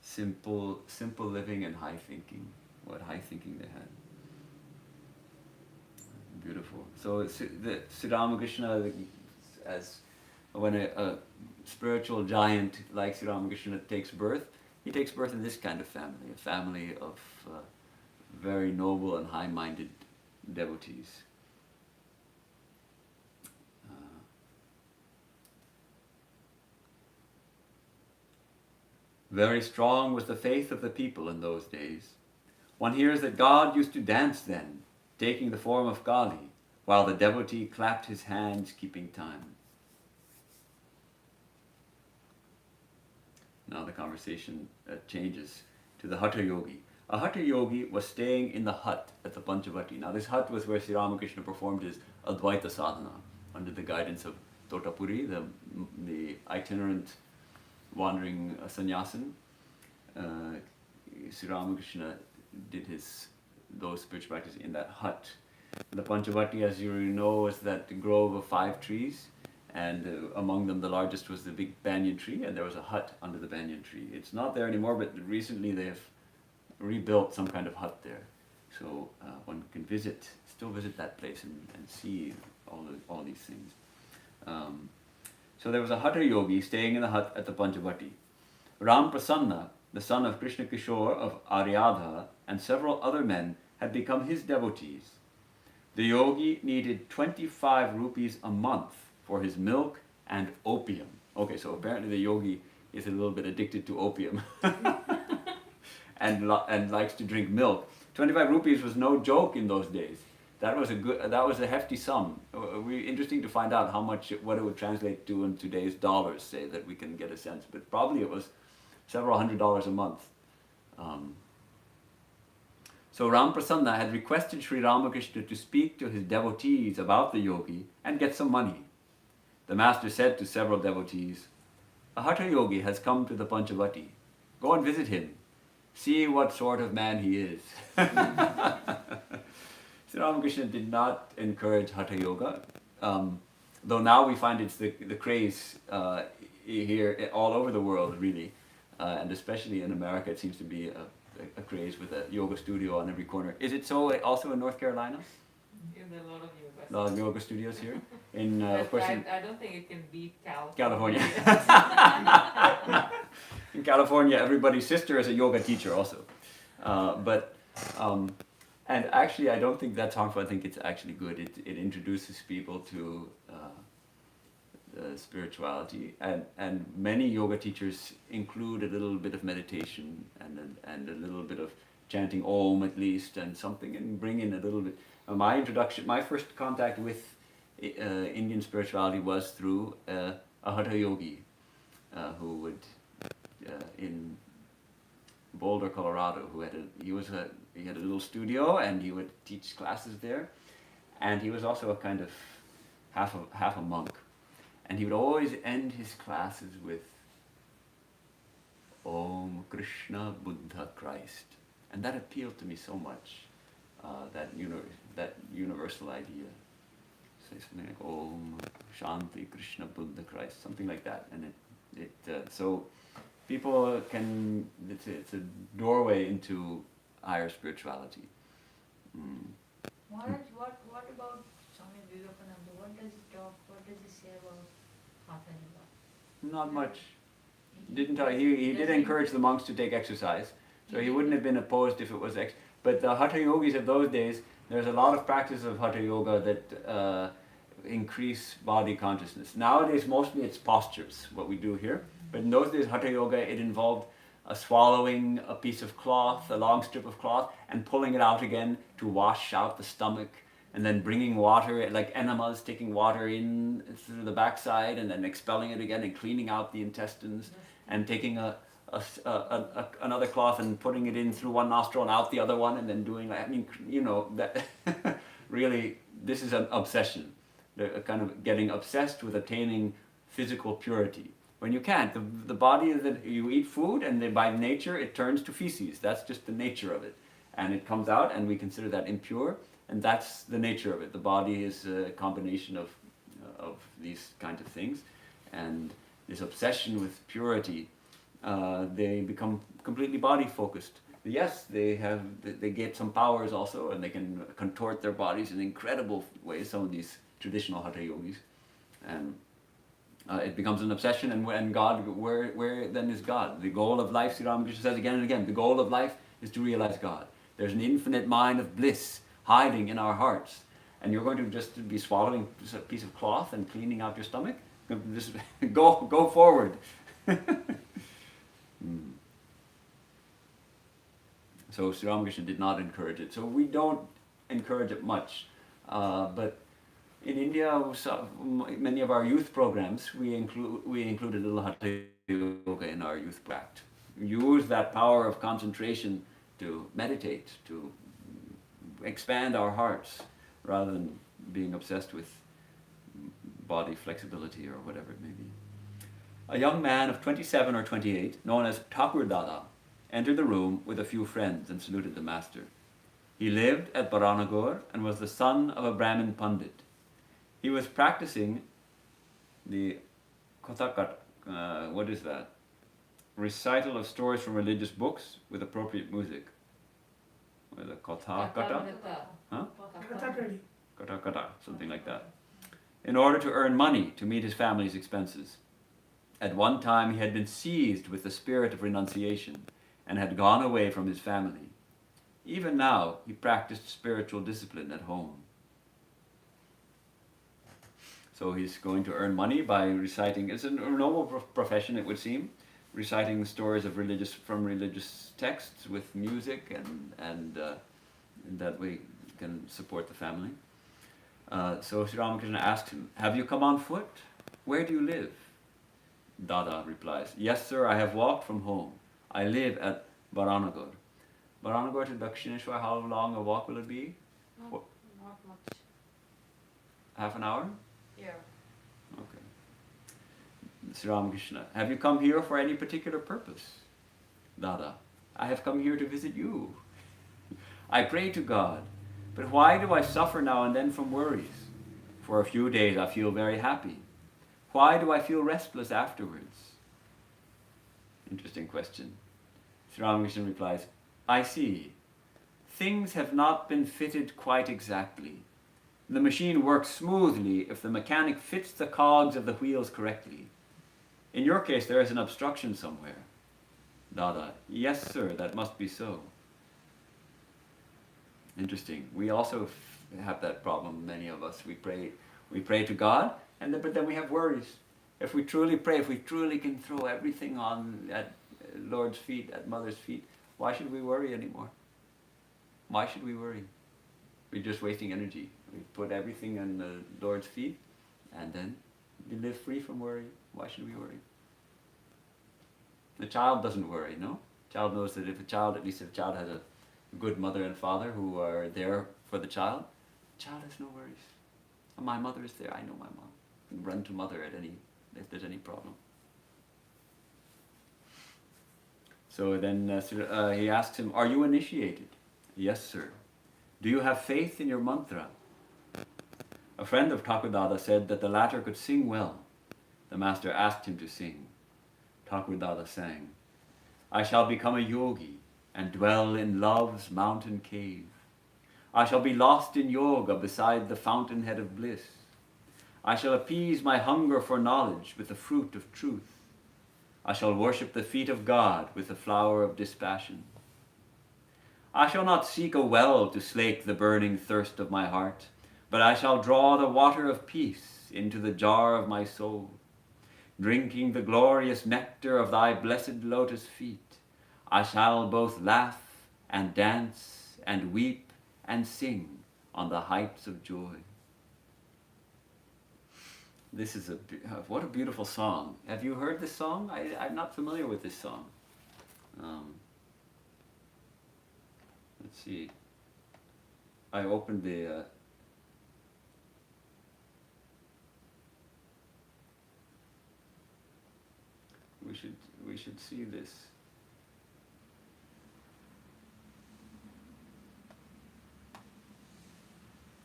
simple living and high thinking. What high thinking they had. Beautiful. So Sri Ramakrishna, as when a spiritual giant like Sri Ramakrishna takes birth, he takes birth in this kind of family, a family of very noble and high-minded devotees. Very strong was the faith of the people in those days. One hears that God used to dance then, taking the form of Kali, while the devotee clapped his hands, keeping time. Now the conversation changes to the Hatha Yogi. A Hatha Yogi was staying in the hut at the Panchavati. Now this hut was where Sri Ramakrishna performed his Advaita sadhana under the guidance of Totapuri, the itinerant wandering sannyasin. Sri Ramakrishna did those spiritual practices in that hut. The Panchavati, as you know, is that grove of 5 trees. And among them, the largest was the big banyan tree, and there was a hut under the banyan tree. It's not there anymore, but recently they have rebuilt some kind of hut there. So one can still visit that place and see all these things. So there was a Hatha Yogi staying in the hut at the Panchavati. Ram Prasanna, the son of Krishna Kishore of Aryadha, and several other men had become his devotees. The yogi needed 25 rupees a month for his milk and opium. Okay, so apparently the yogi is a little bit addicted to opium and likes to drink milk. 25 rupees was no joke in those days. that was a hefty sum. Interesting to find out what it would translate to in today's dollars, say, that we can get a sense. But probably it was several $100s a month. So Ram Prasanna had requested Sri Ramakrishna to speak to his devotees about the yogi and get some money. The master said to several devotees, "A Hatha yogi has come to the Panchavati. Go and visit him. See what sort of man he is." Sri Ramakrishna did not encourage Hatha Yoga, though now we find it's the craze here all over the world, really, and especially in America. It seems to be a craze with a yoga studio on every corner. Is it so also in North Carolina? Yeah, there are a lot of yoga. A lot of yoga studios here. In But of course, I don't think it can beat California. In California, everybody's sister is a yoga teacher also. And actually, I don't think that's harmful. I think it's actually good. It introduces people to spirituality, and many yoga teachers include a little bit of meditation and a little bit of chanting Om at least, and something, and bring in a little bit. My first contact with Indian spirituality was through a Hatha yogi who would in Boulder, Colorado, he had a little studio and he would teach classes there, and he was also a kind of half a monk, and he would always end his classes with Om Krishna Buddha Christ, and that appealed to me so much, that universal idea. Say something like Om Shanti Krishna Buddha Christ, something like that, and so people can, it's a doorway into higher spirituality. Maharaj, what about Swami Vivekananda? What does he say about Hatha Yoga? Not much. He did encourage the monks to take exercise, so he wouldn't have been opposed if it was but the Hatha yogis of those days, there's a lot of practice of Hatha Yoga that increase body consciousness. Nowadays, mostly it's postures, what we do here. But in those days, Hatha Yoga, it involved swallowing a piece of cloth, a long strip of cloth, and pulling it out again to wash out the stomach, and then bringing water, like enemas, taking water in through the backside, and then expelling it again, and cleaning out the intestines, and taking another cloth and putting it in through one nostril and out the other one, and then doing, that really, this is an obsession. They're kind of getting obsessed with attaining physical purity. When you can't, the body is that you eat food, and by nature it turns to feces. That's just the nature of it, and it comes out, and we consider that impure, and that's the nature of it. The body is a combination of these kinds of things, and this obsession with purity, they become completely body focused. Yes, they get some powers also, and they can contort their bodies in incredible ways. Some of these traditional Hatha yogis, and it becomes an obsession, and God, where then is God? The goal of life, Sri Ramakrishna says again and again, the goal of life is to realize God. There's an infinite mine of bliss hiding in our hearts, and you're going to just be swallowing a piece of cloth and cleaning out your stomach? Just go forward. So Sri Ramakrishna did not encourage it. So we don't encourage it much, but in India, many of our youth programs, we include a little Hatha Yoga in our youth practice. Use that power of concentration to meditate, to expand our hearts, rather than being obsessed with body flexibility or whatever it may be. A young man of 27 or 28, known as Thakur Dada, entered the room with a few friends and saluted the master. He lived at Baranagar and was the son of a Brahmin Pandit. He was practicing the Kothakata, what is that? Recital of stories from religious books with appropriate music. What is it? Kothakata? Huh? Kathakali. Kothakata, something like that. In order to earn money to meet his family's expenses. At one time he had been seized with the spirit of renunciation and had gone away from his family. Even now he practiced spiritual discipline at home. So he's going to earn money by reciting, it's a noble profession it would seem, reciting stories of from religious texts with music, and in that way can support the family. So Sri Ramakrishna asked him, have you come on foot? Where do you live? Dada replies, yes sir, I have walked from home. I live at Baranagar. Baranagar to Dakshineshwar, how long a walk will it be? Not much. Half an hour? Yeah. Okay. Sri Ramakrishna, have you come here for any particular purpose? Dada, I have come here to visit you. I pray to God, but why do I suffer now and then from worries? For a few days I feel very happy. Why do I feel restless afterwards? Interesting question. Sri Ramakrishna replies, I see. Things have not been fitted quite exactly. The machine works smoothly if the mechanic fits the cogs of the wheels correctly. In your case, there is an obstruction somewhere. Dada, yes sir, that must be so. Interesting. We also have that problem, many of us. We pray to God, but then we have worries. If we truly pray, if we truly can throw everything on at Lord's feet, at Mother's feet, why should we worry anymore? Why should we worry? We're just wasting energy. We put everything on the Lord's feet, and then we live free from worry. Why should we worry? The child doesn't worry, no? The child knows that at least if a child has a good mother and father who are there for the child has no worries. My mother is there, I know my mom. I can run to mother if there's any problem. So then he asks him, are you initiated? Yes, sir. Do you have faith in your mantra? A friend of Thakurdada said that the latter could sing well. The master asked him to sing. Thakurdada sang, I shall become a yogi and dwell in love's mountain cave. I shall be lost in yoga beside the fountainhead of bliss. I shall appease my hunger for knowledge with the fruit of truth. I shall worship the feet of God with the flower of dispassion. I shall not seek a well to slake the burning thirst of my heart, but I shall draw the water of peace into the jar of my soul. Drinking the glorious nectar of thy blessed lotus feet, I shall both laugh and dance and weep and sing on the heights of joy. This is what a beautiful song. Have you heard this song? I'm not familiar with this song. Let's see. I opened the we should see this.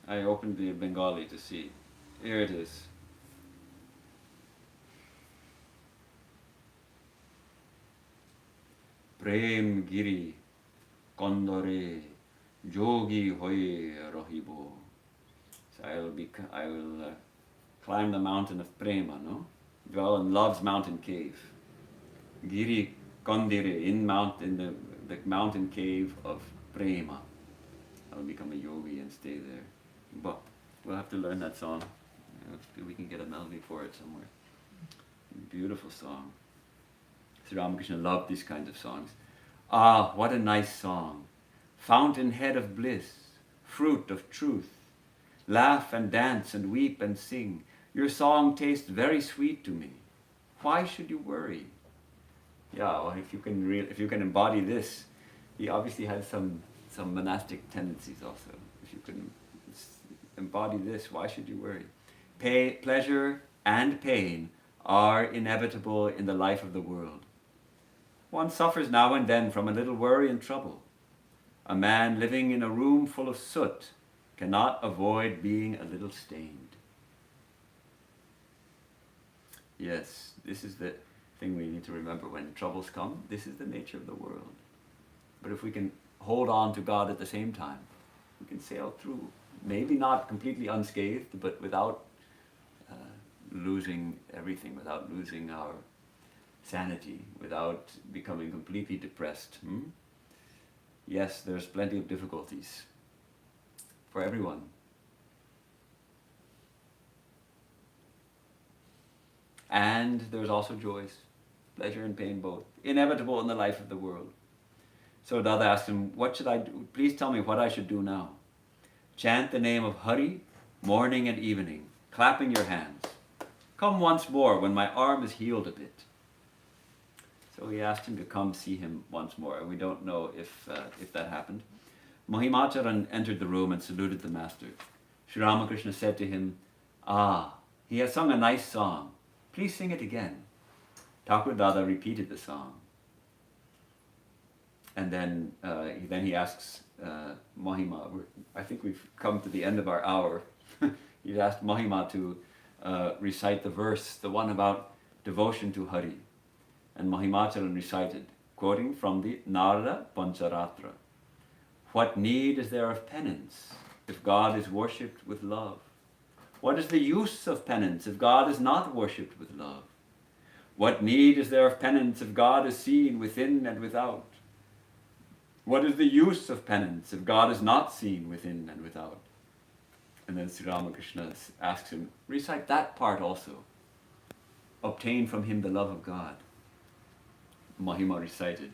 I opened the Bengali to see. Here it is. Prem giri kondore jogi hoye rahibo. So I will climb the mountain of prema, no? Dwell in love's mountain cave. Giri kondire in the mountain cave of prema. I'll become a yogi and stay there. But we'll have to learn that song. We can get a melody for it somewhere. Beautiful song. Sri Ramakrishna loved these kinds of songs. Ah, what a nice song. Fountainhead of bliss, fruit of truth. Laugh and dance and weep and sing. Your song tastes very sweet to me. Why should you worry? Yeah, well, if you can embody this, he obviously had some monastic tendencies also. If you can embody this, why should you worry? Pleasure and pain are inevitable in the life of the world. One suffers now and then from a little worry and trouble. A man living in a room full of soot cannot avoid being a little stained. Yes, this is the thing we need to remember when troubles come. This is the nature of the world. But if we can hold on to God at the same time, we can sail through. Maybe not completely unscathed, but without losing everything, without losing our sanity, without becoming completely depressed. Yes, there's plenty of difficulties for everyone. And there's also joys, pleasure and pain both, inevitable in the life of the world. So Dada asked him, what should I do? Please tell me what I should do now. Chant the name of Hari morning and evening, clapping your hands. Come once more when my arm is healed a bit. So he asked him to come see him once more, and we don't know if that happened. Mahimacharan entered the room and saluted the master. Sri Ramakrishna said to him, "Ah, he has sung a nice song. Please sing it again." Thakur Dada repeated the song. And then he asks Mahima, I think we've come to the end of our hour. He asked Mahima to recite the verse, the one about devotion to Hari. And Mahimacharan recited, quoting from the Narada Pancharatra. What need is there of penance if God is worshipped with love? What is the use of penance if God is not worshipped with love? What need is there of penance if God is seen within and without? What is the use of penance if God is not seen within and without? And then Sri Ramakrishna asks him, recite that part also. Obtain from him the love of God. Mahima recited,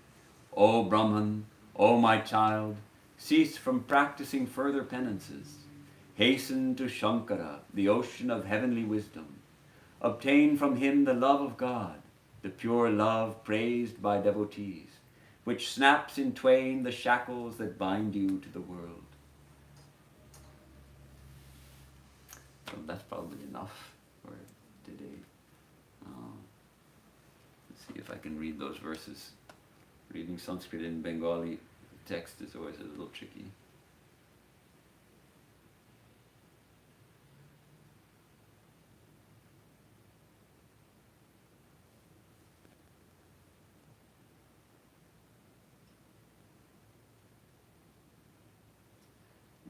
O Brahman, O my child, cease from practicing further penances. Hasten to Shankara, the ocean of heavenly wisdom. Obtain from him the love of God, the pure love praised by devotees, which snaps in twain the shackles that bind you to the world. So that's probably enough for today. Let's see if I can read those verses. Reading Sanskrit in Bengali text is always a little tricky.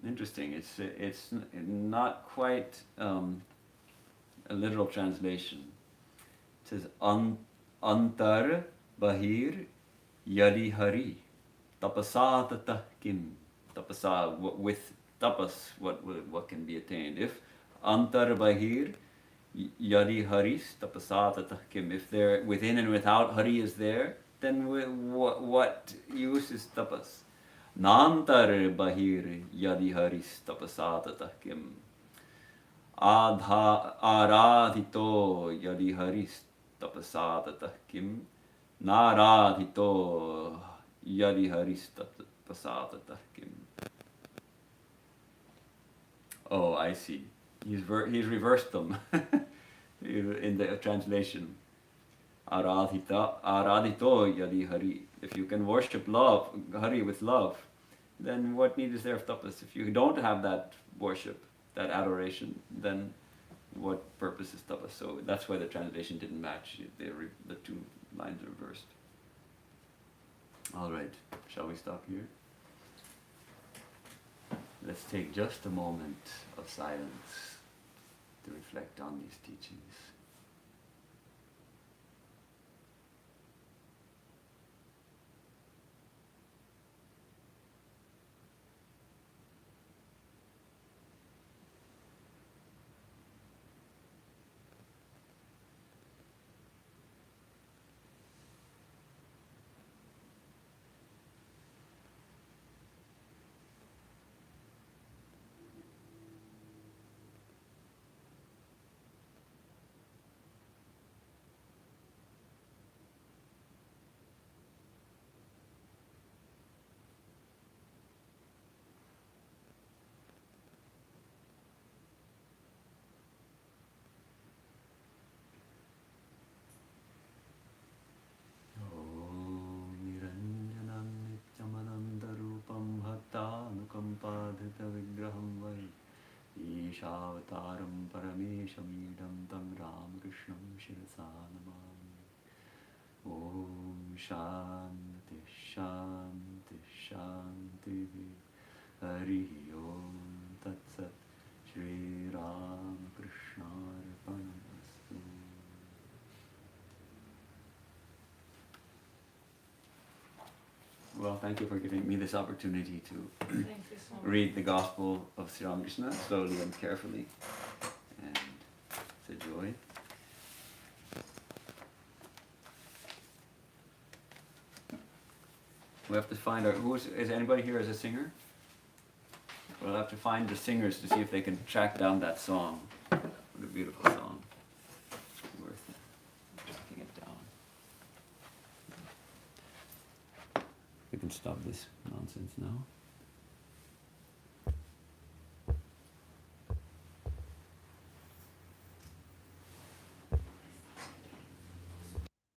Interesting. It's not quite a literal translation. It says Antar Bahir Yadi Hari Tapasa Tatah Kim. Tapasa, with tapas, what can be attained? If Antar Bahir Yadi Haris Tapasa Tatah Kim. If there within and without Hari is there, then what use is tapas? Nantar Bahir Yadi Haris Tapasatatah Kim. Aradhito Yadi Haris Tapasatatah Kim. Naradhito Yadi Haris Tapasatatah Kim. Oh, I see. He's reversed them in the translation. Aradhito Yadi Hari. If you can worship love, Hari with love, then what need is there of tapas? If you don't have that worship, that adoration, then what purpose is tapas? So that's why the translation didn't match. The two lines are reversed. All right, shall we stop here? Let's take just a moment of silence to reflect on these teachings. Nukampadhita Vigraham Vai Ishavataram Parameshamidam Tam Ramakrishnam Shirasa Namami. Om Shanti Shanti Shanti Hari Om Tat Sat Shri Ramakrishna Arpanastu. Well, thank you for giving me this opportunity to Thank you so much. read the Gospel of Sri Ramakrishna slowly and carefully. And it's a joy. We have to find out, is anybody here as a singer? We'll have to find the singers to see if they can track down that song. What a beautiful song. Worth tracking it down. We can stop this nonsense now.